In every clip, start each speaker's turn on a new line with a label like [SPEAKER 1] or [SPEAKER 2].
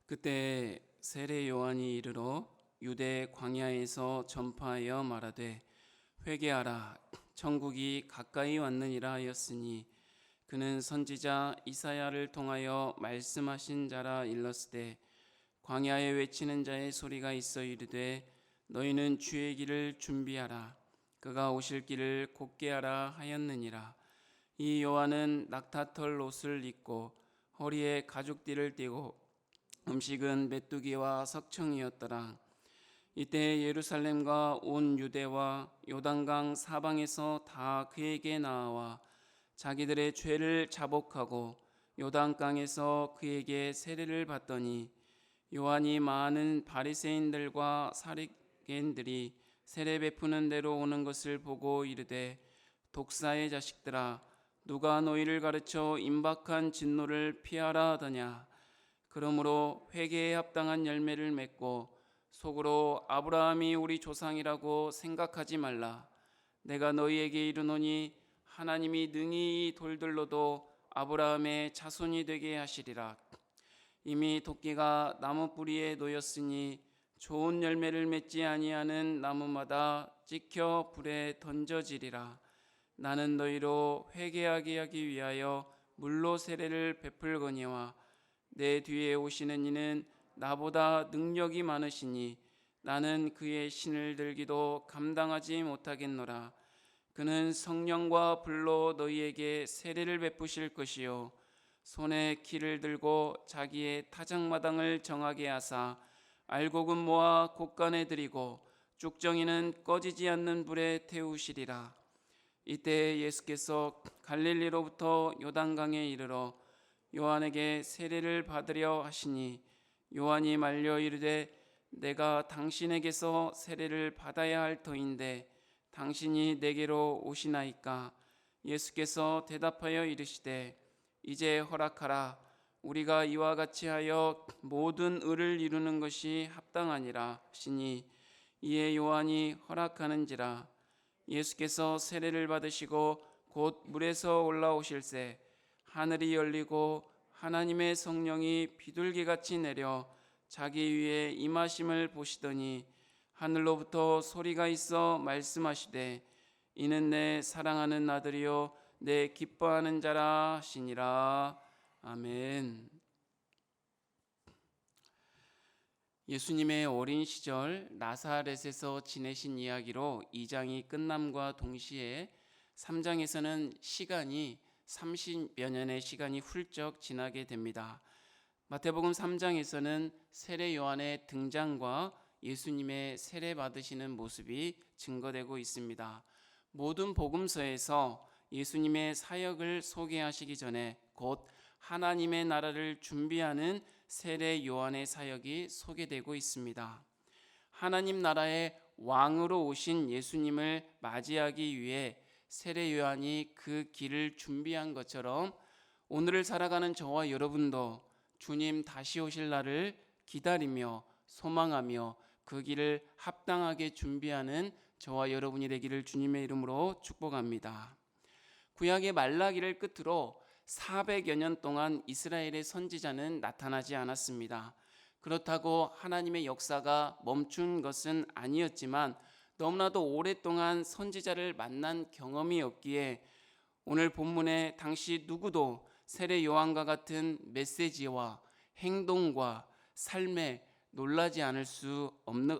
[SPEAKER 1] 그때 세례 요한이 이르러 유대 광야에서 전파하여 말하되 회개하라 천국이 가까이 왔느니라 하였으니 그는 선지자 이사야를 통하여 말씀하신 자라 일렀으되 광야에 외치는 자의 소리가 있어 이르되 너희는 주의 길을 준비하라 그가 오실 길을 곧게 하라 하였느니라. 이 요한은 낙타털 옷을 입고 허리에 가죽띠를 띠고 음식은 메뚜기와 석청이었더라. 이때 예루살렘과 온 유대와 요단강 사방에서 다 그에게 나와 자기들의 죄를 자복하고 요단강에서 그에게 세례를 받더니 요한이 많은 바리새인들과 사리개인들이 세례 베푸는 데로 오는 것을 보고 이르되 독사의 자식들아 누가 너희를 가르쳐 임박한 진노를 피하라 하더냐. 그러므로 회개에 합당한 열매를 맺고 속으로 아브라함이 우리 조상이라고 생각하지 말라. 내가 너희에게 이르노니 하나님이 능히 이 돌들로도 아브라함의 자손이 되게 하시리라. 이미 도끼가 나무 뿌리에 놓였으니 좋은 열매를 맺지 아니하는 나무마다 찍혀 불에 던져지리라. 나는 너희로 회개하게 하기 위하여 물로 세례를 베풀거니와 내 뒤에 오시는 이는 나보다 능력이 많으시니 나는 그의 신을 들기도 감당하지 못하겠노라. 그는 성령과 불로 너희에게 세례를 베푸실 것이요 손에 키를 들고 자기의 타작마당을 정하게 하사 알곡은 모아 곳간에 들이고 쭉정이는 꺼지지 않는 불에 태우시리라. 이때 예수께서 갈릴리로부터 요단강에 이르러 요한에게 세례를 받으려 하시니 요한이 말려 이르되 내가 당신에게서 세례를 받아야 할 터인데 당신이 내게로 오시나이까. 예수께서 대답하여 이르시되 이제 허락하라. 우리가 이와 같이 하여 모든 의를 이루는 것이 합당하니라 하시니 이에 요한이 허락하는지라. 예수께서 세례를 받으시고 곧 물에서 올라오실새 하늘이 열리고 하나님의 성령이 비둘기같이 내려 자기 위에 임하심을 보시더니 하늘로부터 소리가 있어 말씀하시되 이는 내 사랑하는 아들이요 내 기뻐하는 자라 하시니라. 아멘. 예수님의 어린 시절 나사렛에서 지내신 이야기로 2장이 끝남과 동시에 3장에서는 시간이 30여 년의 시간이 훌쩍 지나게 됩니다. 마태복음 3장에서는 세례 요한의 등장과 예수님의 세례 받으시는 모습이 증거되고 있습니다. 모든 복음서에서 예수님의 사역을 소개하시기 전에 곧 하나님의 나라를 준비하는 세례 요한의 사역이 소개되고 있습니다. 하나님 나라의 왕으로 오신 예수님을 맞이하기 위해 세례 요한이 그 길을 준비한 것처럼 오늘을 살아가는 저와 여러분도 주님 다시 오실 날을 기다리며 소망하며 그 길을 합당하게 준비하는 저와 여러분이 되기를 주님의 이름으로 축복합니다. 구약의 말라기를 끝으로 400여 년 동안 이스라엘의 선지자는 나타나지 않았습니다. 그렇다고 하나님의 역사가 멈춘 것은 아니었지만 너무나도 오랫동안 선지자를 만난 경험이 없기에 오늘 본문에 당시 누구도 세례 요한과 같은 메시지와 행동과 삶에 놀라지 않을 수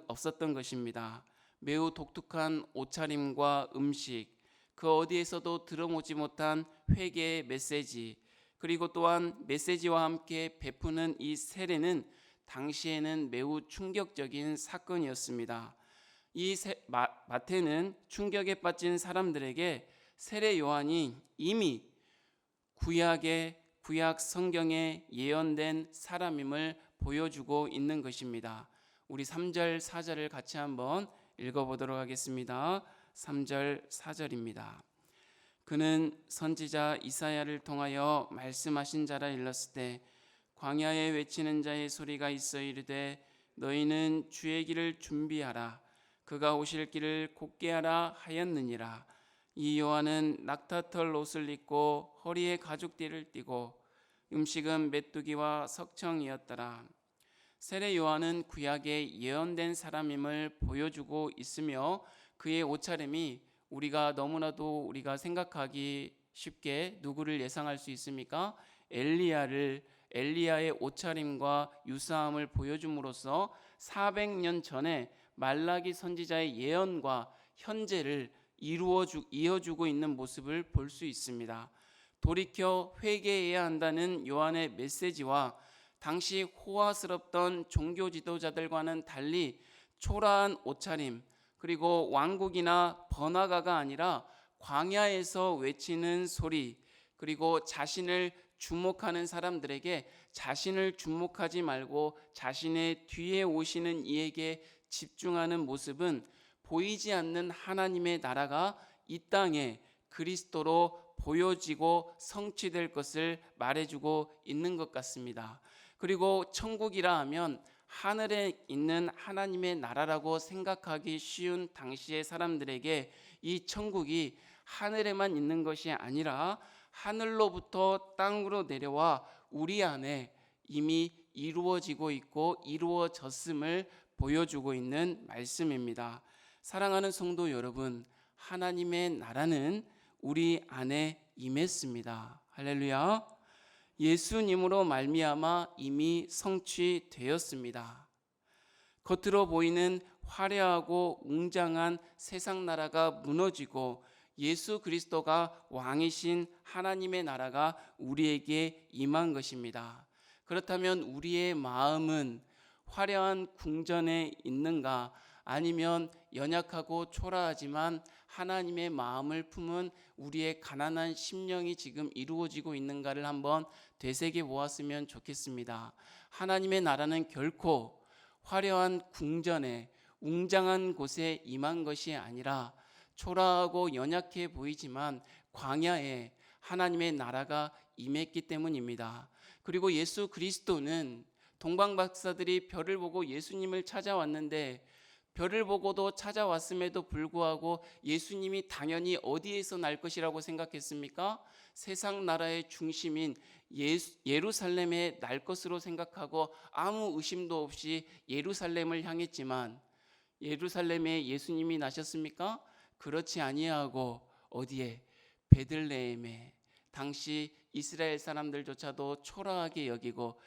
[SPEAKER 1] 없었던 것입니다. 매우 독특한 옷차림과 음식, 그 어디에서도 들어보지 못한 회개의 메시지, 그리고 또한 메시지와 함께 베푸는 이 세례는 당시에는 매우 충격적인 사건이었습니다. 이 마태는 충격에 빠진 사람들에게 세례 요한이 이미 구약 성경에 예언된 사람임을 보여주고 있는 것입니다. 우리 3절 4절을 같이 한번 읽어보도록 하겠습니다. 3절 4절입니다. 그는 선지자 이사야를 통하여 말씀하신 자라 일렀으되 광야에 외치는 자의 소리가 있어 이르되 너희는 주의 길을 준비하라 그가 오실 길을 곧게 하라 하였느니라. 이 요한은 낙타털 옷을 입고 허리에 가죽띠를 띠고 음식은 메뚜기와 석청이었더라. 세례 요한은 구약의 예언된 사람임을 보여주고 있으며 그의 옷차림이 우리가 생각하기 쉽게 누구를 예상할 수 있습니까? 엘리야의 옷차림과 유사함을 보여줌으로써 400년 전에 말라기 선지자의 예언과 현재를 이어주고 있는 모습을 볼 수 있습니다. 돌이켜 회개해야 한다는 요한의 메시지와 당시 호화스럽던 종교 지도자들과는 달리 초라한 옷차림, 그리고 왕국이나 번화가가 아니라 광야에서 외치는 소리, 그리고 자신을 주목하는 사람들에게 자신을 주목하지 말고 자신의 뒤에 오시는 이에게 집중하는 모습은 보이지 않는 하나님의 나라가 이 땅에 그리스도로 보여지고 성취될 것을 말해주고 있는 것 같습니다. 그리고 천국이라 하면 하늘에 있는 하나님의 나라라고 생각하기 쉬운 당시의 사람들에게 이 천국이 하늘에만 있는 것이 아니라 하늘로부터 땅으로 내려와 우리 안에 이미 이루어지고 있고 이루어졌음을 보여주고 있는 말씀입니다. 사랑하는 성도 여러분, 하나님의 나라는 우리 안에 임했습니다. 할렐루야. 예수님으로 말미암아 이미 성취되었습니다. 겉으로 보이는 화려하고 웅장한 세상 나라가 무너지고 예수 그리스도가 왕이신 하나님의 나라가 우리에게 임한 것입니다. 그렇다면 우리의 마음은 화려한 궁전에 있는가, 아니면 연약하고 초라하지만 하나님의 마음을 품은 우리의 가난한 심령이 지금 이루어지고 있는가를 한번 되새겨 보았으면 좋겠습니다. 하나님의 나라는 결코 화려한 궁전에 웅장한 곳에 임한 것이 아니라 초라하고 연약해 보이지만 광야에 하나님의 나라가 임했기 때문입니다. 그리고 예수 그리스도는 동방박사들이 별을 보고 예수님을 찾아왔는데 별을 보고도 찾아왔음에도 불구하고 예수님이 당연히 어디에서 날 것이라고 생각했습니까? 세상 나라의 중심인 예루살렘에 날 것으로 생각하고 아무 의심도 없이 예루살렘을 향했지만 예루살렘에 예수님이 나셨습니까? 그렇지 아니하고 어디에? 베들레헴에, 당시 이스라엘 사람들조차도 초라하게 여기고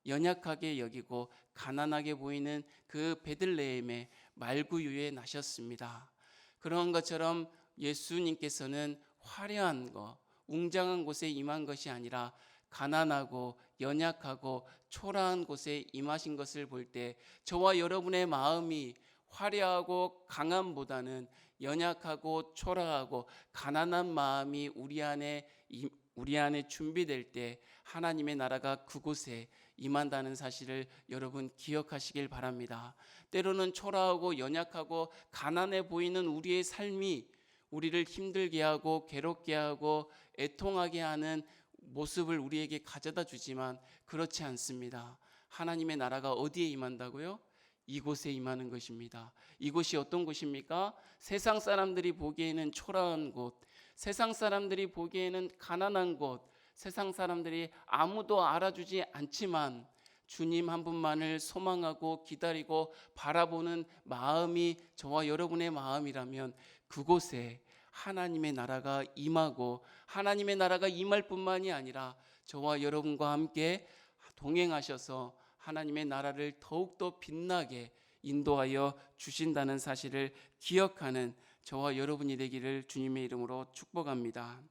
[SPEAKER 1] 연약하게 여기고 가난하게 보이는 그 베들레헴에 말구유에 나셨습니다. 그런 것처럼 예수님께서는 화려한 것, 웅장한 곳에 임한 것이 아니라 가난하고 연약하고 초라한 곳에 임하신 것을 볼 때 저와 여러분의 마음이 화려하고 강함보다는 연약하고 초라하고 가난한 마음이 우리 안에 준비될 때 하나님의 나라가 그곳에 임한다는 사실을 여러분 기억하시길 바랍니다. 때로는 초라하고 연약하고 가난해 보이는 우리의 삶이 우리를 힘들게 하고 괴롭게 하고 애통하게 하는 모습을 우리에게 가져다 주지만 그렇지 않습니다. 하나님의 나라가 어디에 임한다고요? 이곳에 임하는 것입니다. 이곳이 어떤 곳입니까? 세상 사람들이 보기에는 초라한 곳, 세상 사람들이 보기에는 가난한 곳, 세상 사람들이 아무도 알아주지 않지만 주님 한 분만을 소망하고 기다리고 바라보는 마음이 저와 여러분의 마음이라면 그곳에 하나님의 나라가 임하고 하나님의 나라가 임할 뿐만이 아니라 저와 여러분과 함께 동행하셔서 하나님의 나라를 더욱더 빛나게 인도하여 주신다는 사실을 기억하는 저와 여러분이 되기를 주님의 이름으로 축복합니다.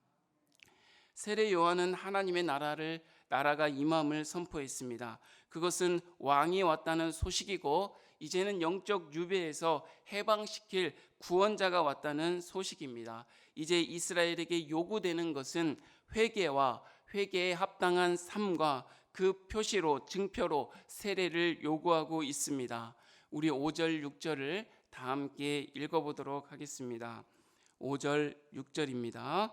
[SPEAKER 1] 세례 요한은 하나님의 나라가 임함을 선포했습니다. 그것은 왕이 왔다는 소식이고 이제는 영적 유배에서 해방시킬 구원자가 왔다는 소식입니다. 이제 이스라엘에게 요구되는 것은 회개와 회개에 합당한 삶과 그 표시로 증표로 세례를 요구하고 있습니다. 우리 5절 6절을 다 함께 읽어보도록 하겠습니다. 5절 6절입니다.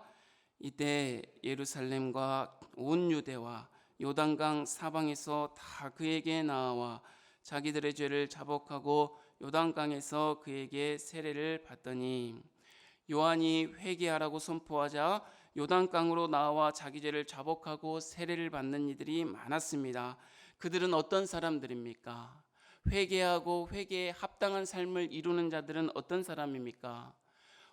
[SPEAKER 1] 이때 예루살렘과 온 유대와 요단강 사방에서 다 그에게 나와 자기들의 죄를 자복하고 요단강에서 그에게 세례를 받더니 요한이 회개하라고 선포하자 요단강으로 나와 자기 죄를 자복하고 세례를 받는 이들이 많았습니다. 그들은 어떤 사람들입니까? 회개하고 회개에 합당한 삶을 이루는 자들은 어떤 사람입니까?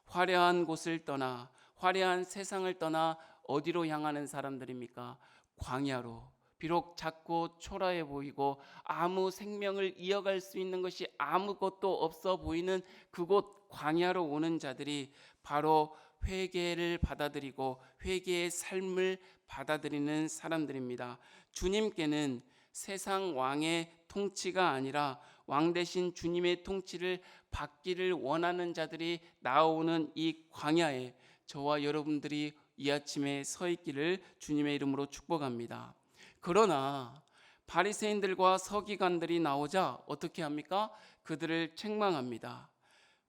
[SPEAKER 1] 화려한 곳을 떠나, 화려한 세상을 떠나 어디로 향하는 사람들입니까? 광야로. 비록 작고 초라해 보이고 아무 생명을 이어갈 수 있는 것이 아무것도 없어 보이는 그곳 광야로 오는 자들이 바로 회개를 받아들이고 회개의 삶을 받아들이는 사람들입니다. 주님께는 세상 왕의 통치가 아니라 왕 대신 주님의 통치를 받기를 원하는 자들이 나오는 이 광야에 저와 여러분들이 이 아침에 서 있기를 주님의 이름으로 축복합니다. 그러나 바리새인들과 서기관들이 나오자 어떻게 합니까? 그들을 책망합니다.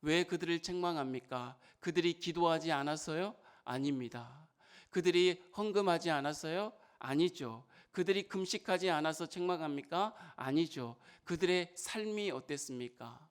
[SPEAKER 1] 왜 그들을 책망합니까? 그들이 기도하지 않았어요? 아닙니다. 그들이 헌금하지 않았어요? 아니죠. 그들이 금식하지 않아서 책망합니까? 아니죠. 그들의 삶이 어땠습니까?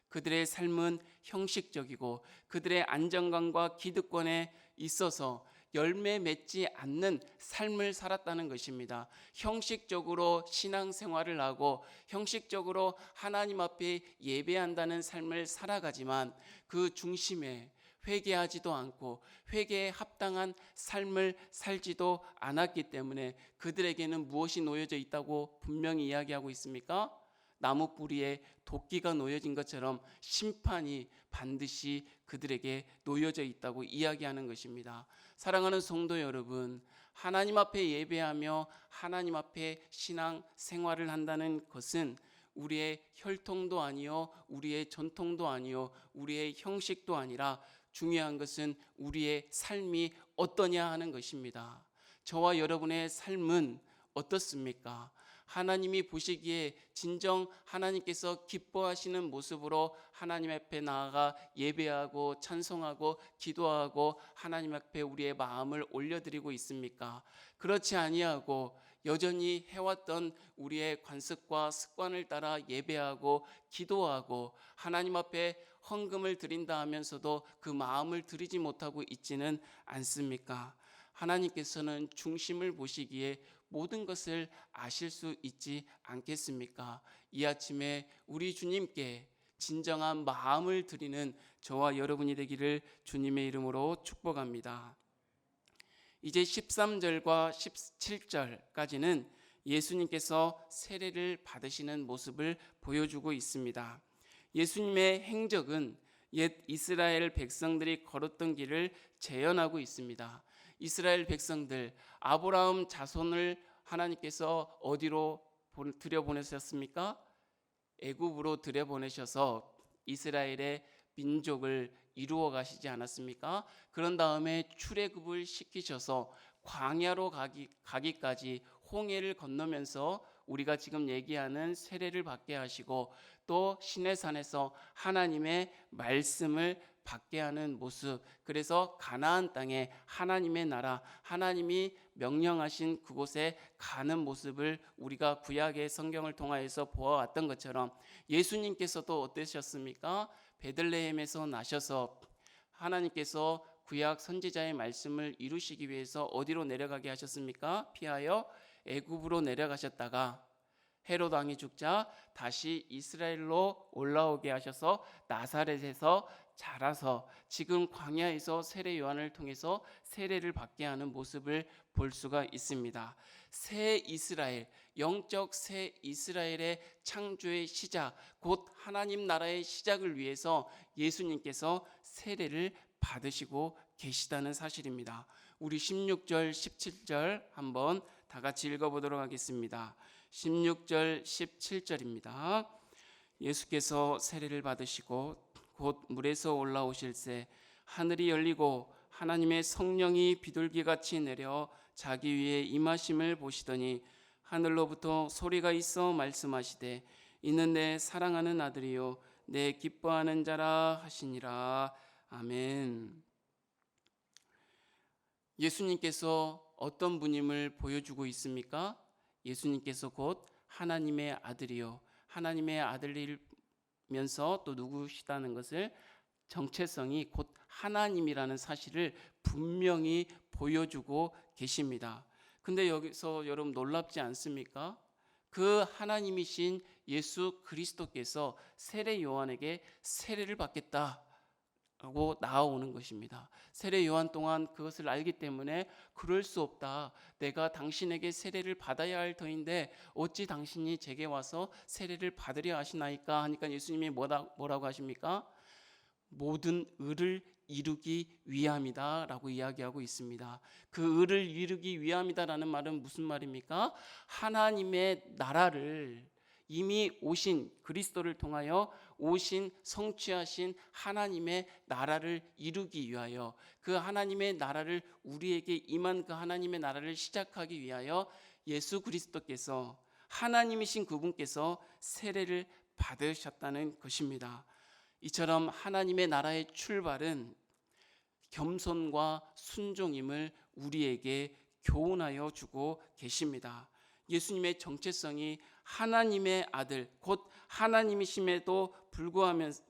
[SPEAKER 1] 그들의 삶은 형식적이고 그들의 안정감과 기득권에 있어서 열매 맺지 않는 삶을 살았다는 것입니다. 형식적으로 신앙생활을 하고 형식적으로 하나님 앞에 예배한다는 삶을 살아가지만 그 중심에 회개하지도 않고 회개에 합당한 삶을 살지도 않았기 때문에 그들에게는 무엇이 놓여져 있다고 분명히 이야기하고 있습니까? 나무 뿌리에 도끼가 놓여진 것처럼 심판이 반드시 그들에게 놓여져 있다고 이야기하는 것입니다. 사랑하는 성도 여러분, 하나님 앞에 예배하며 하나님 앞에 신앙 생활을 한다는 것은 우리의 혈통도 아니요, 우리의 전통도 아니요, 우리의 형식도 아니라 중요한 것은 우리의 삶이 어떠냐 하는 것입니다. 저와 여러분의 삶은 어떻습니까? 하나님이 보시기에 진정 하나님께서 기뻐하시는 모습으로 하나님 앞에 나아가 예배하고 찬송하고 기도하고 하나님 앞에 우리의 마음을 올려드리고 있습니까? 그렇지 아니하고 여전히 해왔던 우리의 관습과 습관을 따라 예배하고 기도하고 하나님 앞에 헌금을 드린다 하면서도 그 마음을 드리지 못하고 있지는 않습니까? 하나님께서는 중심을 보시기에 모든 것을 아실 수 있지 않겠습니까? 이 아침에 우리 주님께 진정한 마음을 드리는 저와 여러분이 되기를 주님의 이름으로 축복합니다. 이제 13절과 17절까지는 예수님께서 세례를 받으시는 모습을 보여주고 있습니다. 예수님의 행적은 옛 이스라엘 백성들이 걸었던 길을 재현하고 있습니다. 이스라엘 백성들, 아브라함 자손을 하나님께서 어디로 들여보내셨습니까? 애굽으로 들여보내셔서 이스라엘의 민족을 이루어 가시지 않았습니까? 그런 다음에 출애굽을 시키셔서 광야로 가기까지 홍해를 건너면서 우리가 지금 얘기하는 세례를 받게 하시고 또 시내산에서 하나님의 말씀을 받게 하는 모습, 그래서 가나안 땅에 하나님의 나라, 하나님이 명령하신 그곳에 가는 모습을 우리가 구약의 성경을 통하여서 보아왔던 것처럼 예수님께서도 어떠셨습니까? 베들레헴에서 나셔서 하나님께서 구약 선지자의 말씀을 이루시기 위해서 어디로 내려가게 하셨습니까? 피하여 애굽으로 내려가셨다가 헤롯 왕이 죽자 다시 이스라엘로 올라오게 하셔서 나사렛에서 자라서 지금 광야에서 세례 요한을 통해서 세례를 받게 하는 모습을 볼 수가 있습니다. 새 이스라엘, 영적 새 이스라엘의 창조의 시작, 곧 하나님 나라의 시작을 위해서 예수님께서 세례를 받으시고 계시다는 사실입니다. 우리 16절, 17절 한번 다 같이 읽어보도록 하겠습니다. 16절, 17절입니다. 예수께서 세례를 받으시고 곧 물에서 올라오실새 하늘이 열리고 하나님의 성령이 비둘기같이 내려 자기 위에 임하심을 보시더니 하늘로부터 소리가 있어 말씀하시되 이는 내 사랑하는 아들이요 내 기뻐하는 자라 하시니라. 아멘. 예수님께서 어떤 분임을 보여주고 있습니까? 예수님께서 곧 하나님의 아들이요 하나님의 아들이면서 또 누구시다는 것을 정체성이 곧 하나님이라는 사실을 분명히 보여주고 계십니다. 근데 여기서 여러분 놀랍지 않습니까? 그 하나님이신 예수 그리스도께서 세례 요한에게 세례를 받겠다고 나아오는 것입니다. 세례 요한 또한 그것을 알기 때문에 그럴 수 없다. 내가 당신에게 세례를 받아야 할 터인데 어찌 당신이 제게 와서 세례를 받으려 하시나이까 하니까 예수님이 뭐라고 하십니까? 모든 의를 이루기 위함이다 라고 이야기하고 있습니다. 그 의를 이루기 위함이다라는 말은 무슨 말입니까? 하나님의 나라를 이미 오신 그리스도를 통하여 오신 성취하신 하나님의 나라를 이루기 위하여, 그 하나님의 나라를 우리에게 임한 그 하나님의 나라를 시작하기 위하여 예수 그리스도께서, 하나님이신 그분께서 세례를 받으셨다는 것입니다. 이처럼 하나님의 나라의 출발은 겸손과 순종임을 우리에게 교훈하여 주고 계십니다. 예수님의 정체성이 하나님의 아들, 곧 하나님이심에도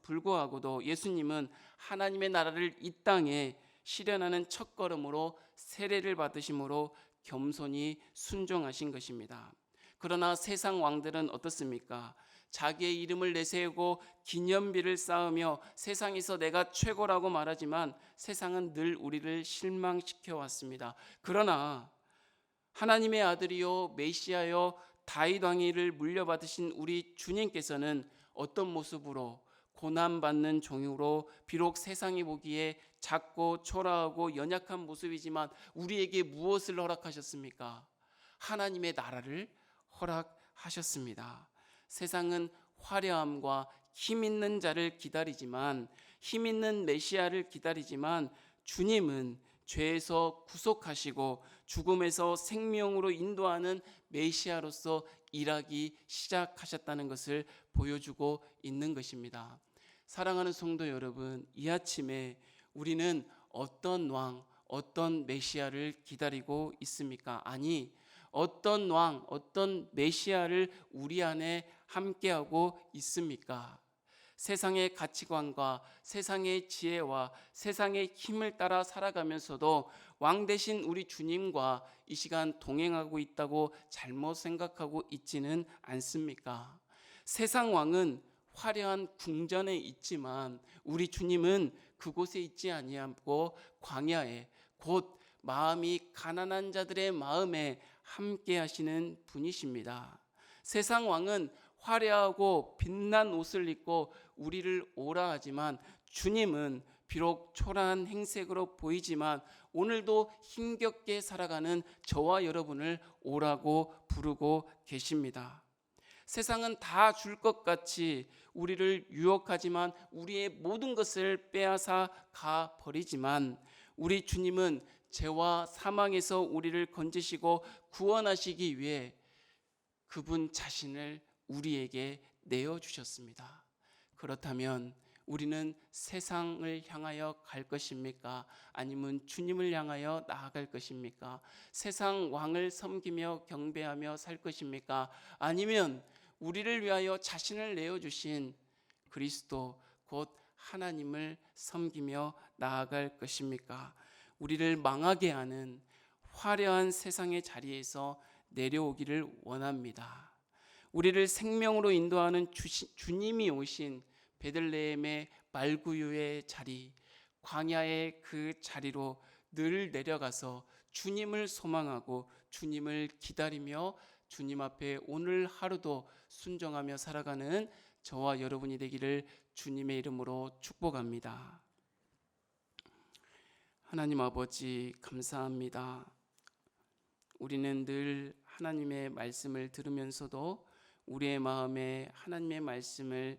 [SPEAKER 1] 불구하고도 예수님은 하나님의 나라를 이 땅에 실현하는 첫걸음으로 세례를 받으심으로 겸손히 순종하신 것입니다. 그러나 세상 왕들은 어떻습니까? 자기의 이름을 내세우고 기념비를 쌓으며 세상에서 내가 최고라고 말하지만 세상은 늘 우리를 실망시켜 왔습니다. 그러나 하나님의 아들이요 메시아요 다윗 왕위를 물려받으신 우리 주님께서는 어떤 모습으로, 고난받는 종으로, 비록 세상이 보기에 작고 초라하고 연약한 모습이지만 우리에게 무엇을 허락하셨습니까? 하나님의 나라를 허락하셨습니다. 세상은 화려함과 힘 있는 자를 기다리지만, 힘 있는 메시아를 기다리지만 주님은 죄에서 구속하시고 죽음에서 생명으로 인도하는 메시아로서 일하기 시작하셨다는 것을 보여주고 있는 것입니다. 사랑하는 성도 여러분, 이 아침에 우리는 어떤 왕, 어떤 메시아를 기다리고 있습니까? 아니, 어떤 왕, 어떤 메시아를 우리 안에 함께하고 있습니까? 세상의 가치관과 세상의 지혜와 세상의 힘을 따라 살아가면서도 왕 대신 우리 주님과 이 시간 동행하고 있다고 잘못 생각하고 있지는 않습니까? 세상 왕은 화려한 궁전에 있지만 우리 주님은 그곳에 있지 아니하고 광야에, 곧 마음이 가난한 자들의 마음에 함께 하시는 분이십니다. 세상 왕은 화려하고 빛난 옷을 입고 우리를 오라 하지만 주님은 비록 초라한 행색으로 보이지만 오늘도 힘겹게 살아가는 저와 여러분을 오라고 부르고 계십니다. 세상은 다 줄 것 같이 우리를 유혹하지만 우리의 모든 것을 빼앗아 가 버리지만 우리 주님은 죄와 사망에서 우리를 건지시고 구원하시기 위해 그분 자신을 우리에게 내어주셨습니다. 그렇다면 우리는 세상을 향하여 갈 것입니까? 아니면 주님을 향하여 나아갈 것입니까? 세상 왕을 섬기며 경배하며 살 것입니까? 아니면 우리를 위하여 자신을 내어주신 그리스도 곧 하나님을 섬기며 나아갈 것입니까? 우리를 망하게 하는 화려한 세상의 자리에서 내려오기를 원합니다. 우리를 생명으로 인도하는 주님이 오신 베들레헴의 말구유의 자리, 광야의 그 자리로 늘 내려가서 주님을 소망하고 주님을 기다리며 주님 앞에 오늘 하루도 순종하며 살아가는 저와 여러분이 되기를 주님의 이름으로 축복합니다. 하나님 아버지 감사합니다. 우리는 늘 하나님의 말씀을 들으면서도 우리의 마음에 하나님의 말씀을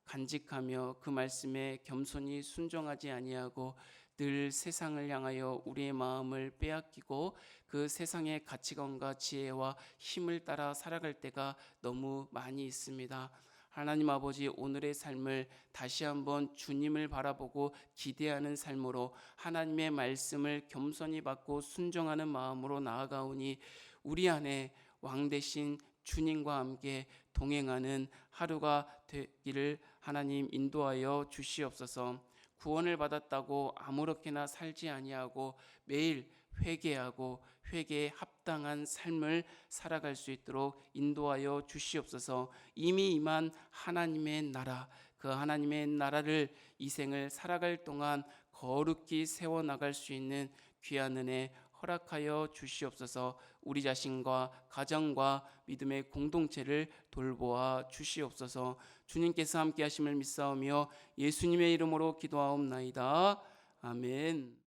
[SPEAKER 1] 간직하며 그 말씀에 겸손히 순종하지 아니하고 늘 세상을 향하여 우리의 마음을 빼앗기고 그 세상의 가치관과 지혜와 힘을 따라 살아갈 때가 너무 많이 있습니다. 하나님 아버지, 오늘의 삶을 다시 한번 주님을 바라보고 기대하는 삶으로 하나님의 말씀을 겸손히 받고 순종하는 마음으로 나아가오니 우리 안에 왕 대신 주님과 함께 동행하는 하루가 되기를 하나님 인도하여 주시옵소서. 구원을 받았다고 아무렇게나 살지 아니하고 매일 회개하고 회개에 합당한 삶을 살아갈 수 있도록 인도하여 주시옵소서. 이미 임한 하나님의 나라, 그 하나님의 나라를 이 생을 살아갈 동안 거룩히 세워나갈 수 있는 귀한 은혜 허락하여 주시옵소서. 우리 자신과 가정과 믿음의 공동체를 돌보아 주시옵소서. 주님께서 함께 하심을 믿사오며 예수님의 이름으로 기도하옵나이다. 아멘.